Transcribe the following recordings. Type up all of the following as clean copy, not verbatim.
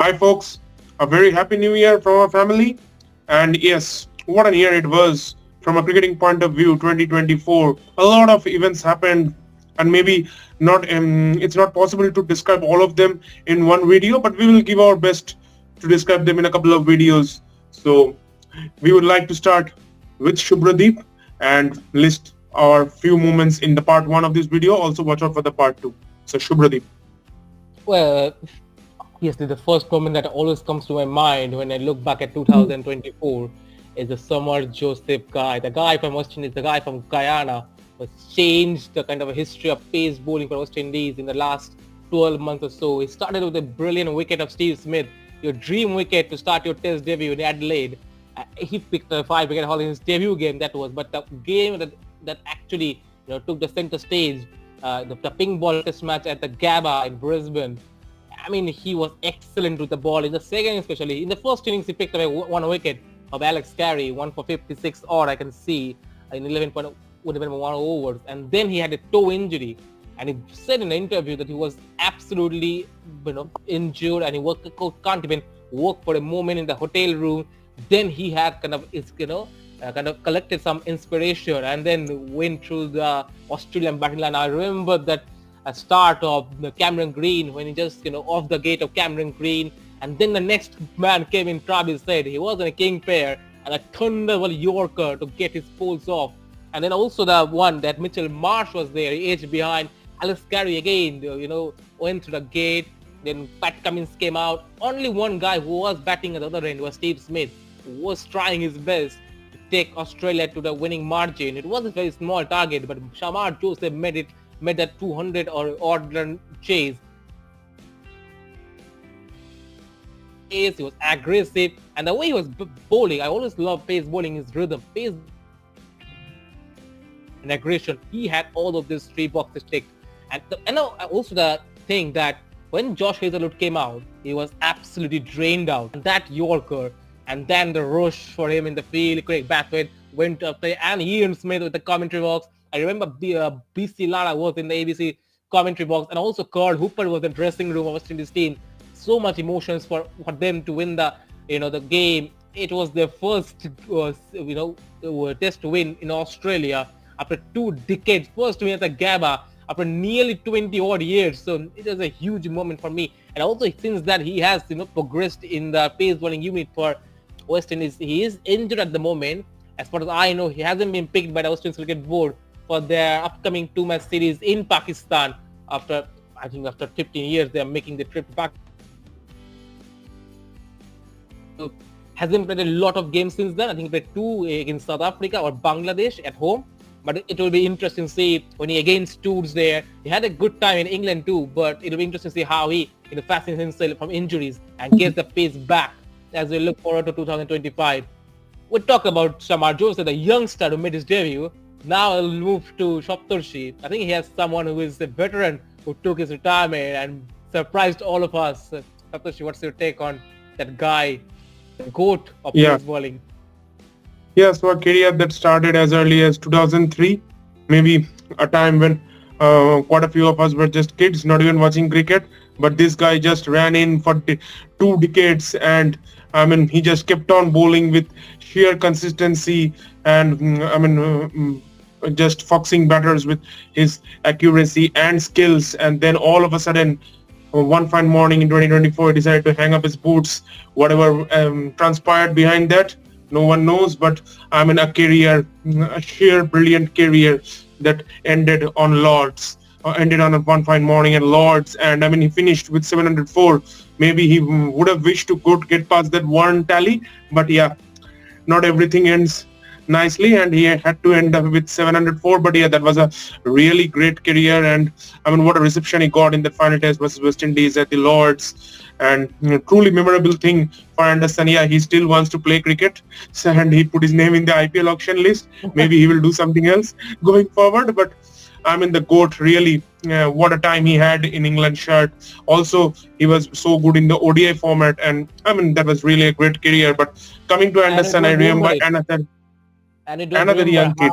Hi, folks. A very happy new year from our family. And yes, what a year it was from a cricketing point of view, 2024. A lot of events happened, and maybe not. It's not possible to describe all of them in one video, but we will give our best to describe them in a couple of videos. So, we would like to start with Shubhradeep and list our few moments in the part one of this video. Also, watch out for the part two. So, Shubhradeep. Well, obviously, the first moment that always comes to my mind when I look back at 2024 is the Samar Joseph guy, the guy from West Indies, the guy from Guyana, who has changed the kind of a history of pace bowling for West Indies in the last 12 months or so. He started with a brilliant wicket of Steve Smith, your dream wicket to start your Test debut in Adelaide. He picked a 5-wicket haul in his debut game, that was, but the game that actually took the center stage, the pink ball Test match at the Gabba in Brisbane. I mean, he was excellent with the ball. In the second, especially in the first innings, he picked away one wicket of Alex Carey, one for 56 odd. I can see in 11.1 overs, and then he had a toe injury, and he said in the interview that he was absolutely injured, and he can't even work for a moment in the hotel room. Then he had kind of collected some inspiration, and then went through the Australian batting line. I remember that a start of the Cameron Green when he just off the gate of Cameron Green, and then the next man came in. Travis said he wasn't a king pair, and a thunderbolt Yorker to get his poles off, and then also the one that Mitchell Marsh was there, he edged behind. Alex Carey again, went through the gate. Then Pat Cummins came out. Only one guy who was batting at the other end was Steve Smith, who was trying his best to take Australia to the winning margin. It was a very small target, but Shamar Joseph made that 200 or odd run chase. He was aggressive, and the way he was bowling, I always love pace bowling, his rhythm, pace and aggression. He had all of these three boxes ticked. And also the thing that when Josh Hazelwood came out, he was absolutely drained out. And that Yorker, and then the rush for him in the field, Craig Bathwaite went up there, and Ian Smith with the commentary box. I remember BC Lara was in the ABC commentary box, and also Carl Hooper was in the dressing room of West Indies team. So much emotions for them to win the the game. It was their first test win in Australia after 2 decades. First win at the Gabba after nearly 20 odd years. So it was a huge moment for me. And also since that he has progressed in the pace bowling unit for West Indies. He is injured at the moment. As far as I know, he hasn't been picked by the West Indies Cricket Board for their upcoming 2-match series in Pakistan. After 15 years, they are making the trip back. Hasn't played a lot of games since then. I think he played 2 against South Africa or Bangladesh at home. But it will be interesting to see when he again tours there. He had a good time in England too, but it will be interesting to see how he fascinates himself from injuries and gets the pace back as we look forward to 2025. We'll talk about Shamar Joseph, the youngster who made his debut. Now I'll move to Shopturshi. I think he has someone who is a veteran who took his retirement and surprised all of us. Shopturshi, what's your take on that guy, the GOAT of pace bowling? Yeah, so a career that started as early as 2003, maybe a time when quite a few of us were just kids, not even watching cricket. But this guy just ran in for 2 decades, and I mean, he just kept on bowling with sheer consistency, and just foxing batters with his accuracy and skills. And then all of a sudden, one fine morning in 2024, he decided to hang up his boots. Whatever transpired behind that, no one knows, but I mean, a sheer brilliant career that ended on Lords, ended on a one fine morning at Lords, and I mean, he finished with 704. Maybe he would have wished to get past that one tally, but yeah, not everything ends nicely, and he had to end up with 704. But yeah, that was a really great career, and I mean, what a reception he got in the final test versus West Indies at the Lords. And truly memorable thing for Anderson. Yeah, he still wants to play cricket, so, and he put his name in the IPL auction list. Maybe he will do something else going forward, but I mean, the GOAT, really, what a time he had in England shirt. Also, he was so good in the ODI format, and I mean, that was really a great career. But coming to Anderson, I remember another young kid.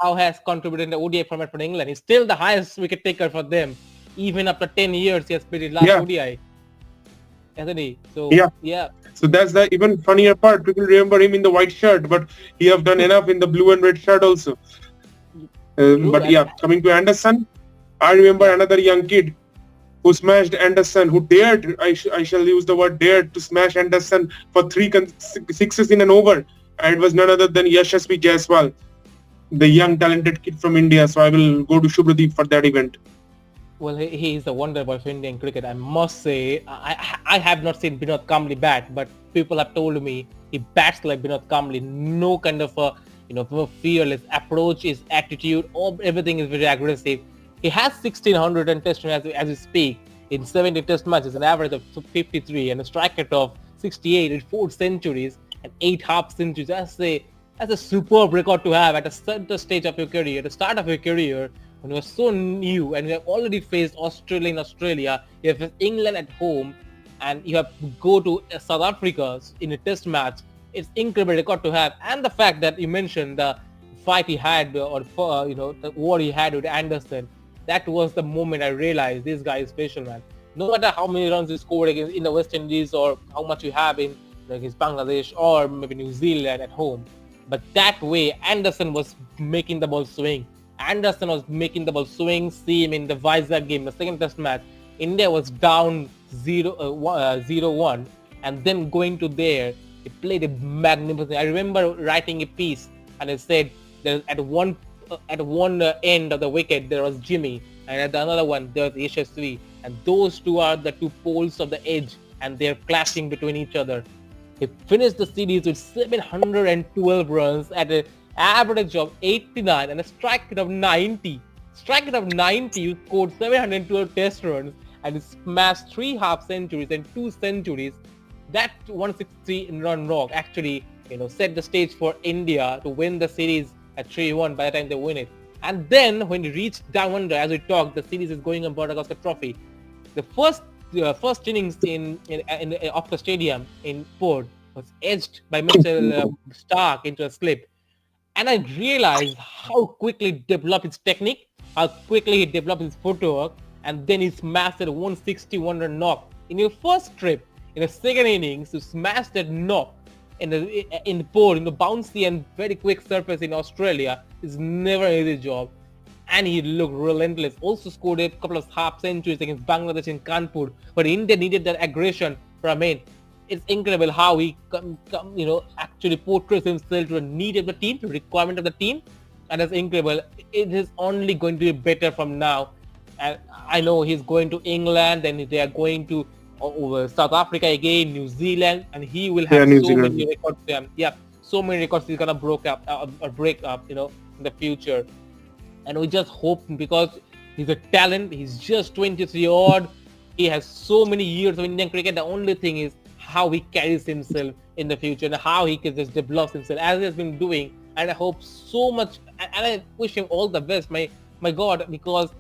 How has contributed in the ODI format for England. He's still the highest wicket taker for them. Even after 10 years, he has played his last ODI. hasn't he? So Yeah. yeah, So that's the even funnier part. People remember him in the white shirt, but he have done enough in the blue and red shirt also. true. But And yeah, coming to Anderson, I remember yeah, another young kid who smashed Anderson, who dared, I shall use the word dared, to smash Anderson for sixes in an over. And it was none other than Yashasvi Jaiswal, the young talented kid from India. So I will go to Shubhradeep for that event. well, he is the wonder boy of Indian cricket. I must say, I have not seen Binod Kamli bat, but people have told me he bats like Binod Kamli. No kind of a fearless approach, his attitude, everything is very aggressive. He has 1600 and test as we speak in 70 test matches, an average of 53 and a strike rate of 68 with 4 centuries and 8 half centuries. That's a superb record to have at a certain stage of your career, at the start of your career, when you are so new and you have already faced Australia in Australia, you have faced England at home, and you have to go to South Africa in a test match. It's incredible record to have, and the fact that you mentioned the fight he had, or the war he had with Anderson, that was the moment I realized this guy is special, man. No matter how many runs he scored against in the West Indies or how much you have in against Bangladesh or maybe New Zealand at home, but that way Anderson was making the ball swing. Anderson was making the ball swing. See him in the Vizag game, the second test match. India was down 0-1, and then going to there, he played a magnificent. I remember writing a piece, and it said there at one end of the wicket there was Jimmy, and at the another one there was Yashasvi, and those two are the two poles of the edge, and they're clashing between each other. He finished the series with 712 runs at an average of 89 and a strike rate of 90. Strike rate of 90, you scored 712 test runs and you smashed 3 half centuries and 2 centuries. That 160 run knock actually, set the stage for India to win the series at 3-1 by the time they win it. And then when you reach down under, as we talk, the series is going on Border-Gavaskar Trophy. The first innings in of the stadium in Port was edged by Mitchell Stark into a slip, and I realized how quickly he developed his technique, how quickly he developed his footwork, and then he smashed a 161 run knock in your first trip in the second innings to smash that knock in the pole, in the bouncy and very quick surface in Australia is never an easy job. And he looked relentless. Also scored a couple of half centuries against Bangladesh in Kanpur, but India needed that aggression from him. It's incredible how he actually portrays himself to the need of the team, to the requirement of the team, and that's incredible. It is only going to be better from now. And I know he's going to England, then they are going to over South Africa again, New Zealand, and he will Yeah, have New so Zealand. many records. So many records he's gonna break up, in the future. And we just hope, because he's a talent, he's just 23 odd, he has so many years of Indian cricket. The only thing is how he carries himself in the future and how he can just develop himself as he has been doing. And I hope so much, and I wish him all the best, my God, because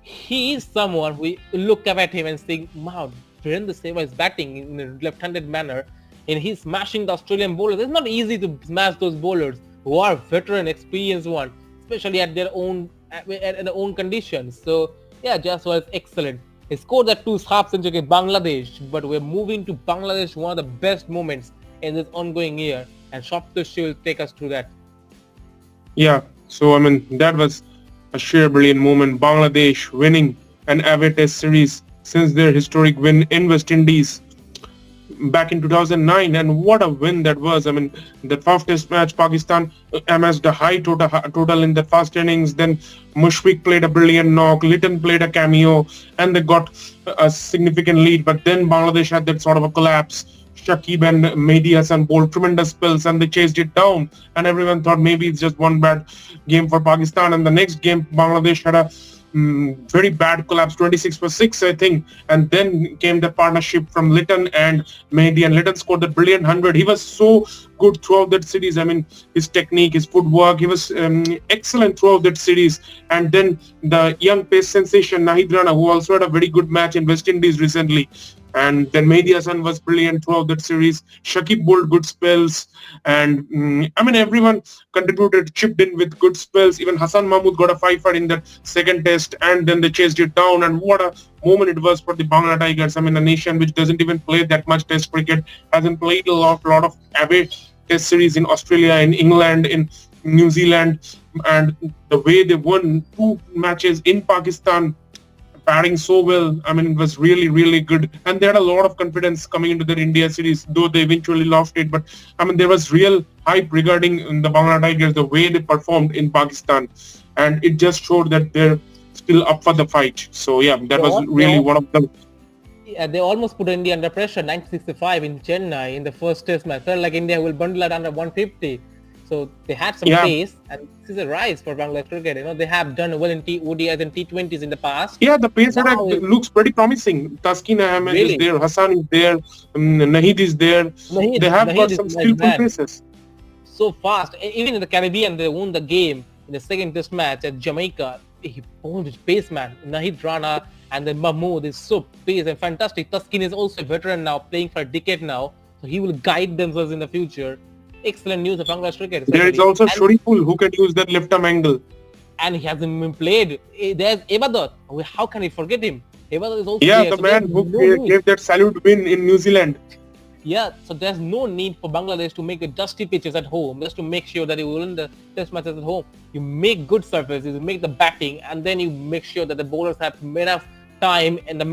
he is someone we look up at him and think, wow, Virendra Sehwag is batting in a left-handed manner, and he's smashing the Australian bowlers. It's not easy to smash those bowlers who are veteran, experienced one, especially at their own conditions. So yeah, Jaiswal is excellent. He scored that 2 half century against Bangladesh, but we're moving to Bangladesh, one of the best moments in this ongoing year, and Shoptush will take us through that. Yeah. So I mean that was a sheer brilliant moment. Bangladesh winning an away test series since their historic win in West Indies back in 2009, and what a win that was. I mean, the first test match, Pakistan amassed a high total in the first innings. Then Mushfiq played a brilliant knock, Litton played a cameo, and they got a significant lead. But then Bangladesh had that sort of a collapse. Shakib and Mehdi Hassan bowled tremendous spells, and they chased it down, and everyone thought maybe it's just one bad game for Pakistan. And the next game, Bangladesh had a very bad collapse, 26 for 6, I think. And then came the partnership from Litton and Mehdi, and Litton scored that brilliant 100. He was so good throughout that series. I mean, his technique, his footwork, he was excellent throughout that series. And then the young pace sensation, Nahid Rana, who also had a very good match in West Indies recently, And then Mehdi Hasan was brilliant throughout that series. Shakib bowled good spells, and I mean everyone contributed, chipped in with good spells. Even Hassan Mahmood got a fifer in that second test, and then they chased it down. And what a moment it was for the Bangla Tigers. I mean, a nation which doesn't even play that much Test cricket, hasn't played a lot of away Test series in Australia, in England, in New Zealand, and the way they won two matches in Pakistan, batting so well. I mean, it was really, really good. And they had a lot of confidence coming into their India series, though they eventually lost it. But I mean, there was real hype regarding the Bangla Tigers, the way they performed in Pakistan. And it just showed that they're still up for the fight. So yeah, that was really one of the... Yeah, they almost put India under pressure. 1965 in Chennai in the first test match. Felt like India will bundle it under 150. So they had some pace, and this is a rise for Bangladesh cricket. You know, they have done well in ODIs and T20s in the past. Yeah, the pace attack looks pretty promising. Taskin Ahmed is there, Hassan is there, Nahid is there. They have got some skillful paces. So fast. Even in the Caribbean, they won the game in the second test match at Jamaica. He bowled his pace, man. Nahid Rana and then Mahmood is so pace and fantastic. Taskin is also a veteran now, playing for a decade now. So he will guide themselves in the future. Excellent news of Bangladesh cricket. There is also Shoriful who can use that left arm angle. And he hasn't been played. There's Ebadat. How can we forget him? Ebadat is also there. The man who gave that salute win in New Zealand. Yeah, so there's no need for Bangladesh to make a dusty pitches at home just to make sure that you will win the test matches at home. You make good surfaces, you make the batting, and then you make sure that the bowlers have enough time in the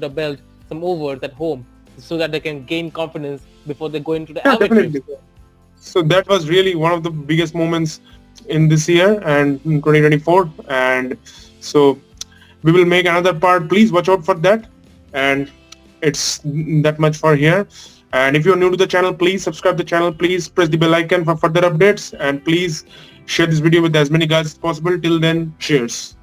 the belt, some overs at home, so that they can gain confidence before they go into the definitely. So that was really one of the biggest moments in this year and in 2024. And so we will make another part. Please watch out for that. And it's that much for here. And if you're new to the channel, please subscribe the channel. Please press the bell icon for further updates. And please share this video with as many guys as possible. Till then, cheers.